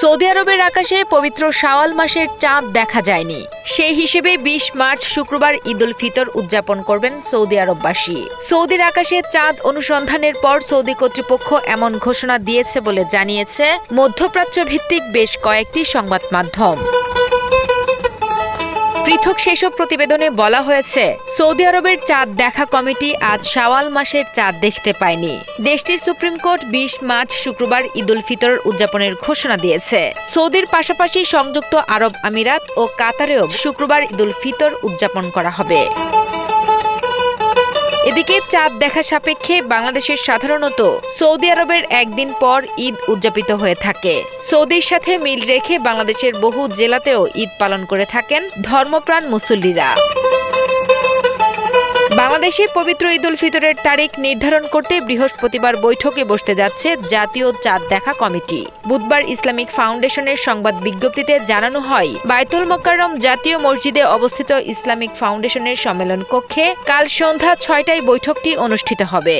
Saudi আরবের আকাশে পবিত্র শাওয়াল মাসের চাঁদ দেখা যায়নি। সেই হিসেবে ২০ মার্চ শুক্রবার ঈদ উল ফিতর উদযাপন করবেন সৌদি আরববাসী। সৌদির আকাশে চাঁদ অনুসন্ধানের পর সৌদি কর্তৃপক্ষ এমন ঘোষণা দিয়েছে বলে জানিয়েছে মধ্যপ্রাচ্য ভিত্তিক বেশ কয়েকটি সংবাদ মাধ্যম। পৃথক সেসব প্রতিবেদনে বলা হয়েছে, সৌদি আরবের চাঁদ দেখা কমিটি আজ শাওয়াল মাসের চাঁদ দেখতে পায়নি। দেশটির সুপ্রিম কোর্ট ২০ মার্চ শুক্রবার ঈদ উল ফিতর উদযাপনের ঘোষণা দিয়েছে। সৌদির পাশাপাশি সংযুক্ত আরব আমিরাত ও কাতারেও শুক্রবার ঈদ উল ফিতর উদযাপন করা হবে। এদিকে চাঁদ দেখা সাপেক্ষে বাংলাদেশের সাধারণত সৌদি আরবের একদিন পর ঈদ উদযাপিত হয়ে থাকে। সৌদির সাথে মিল রেখে বাংলাদেশের বহু জেলাতেও ঈদ পালন করে থাকেন ধর্মপ্রাণ মুসল্লিরা। বাংলাদেশে পবিত্র ঈদ উল ফিতরের তারিখ নির্ধারণ করতে বৃহস্পতিবার বৈঠকে বসতে যাচ্ছে জাতীয় চাঁদ দেখা কমিটি। বুধবার ইসলামিক ফাউন্ডেশনের সংবাদ বিজ্ঞপ্তিতে জানানো হয়, বায়তুল মোকাররম জাতীয় মসজিদে অবস্থিত ইসলামিক ফাউন্ডেশনের সম্মেলন কক্ষে কাল সন্ধ্যা ৬টায় বৈঠকটি অনুষ্ঠিত হবে।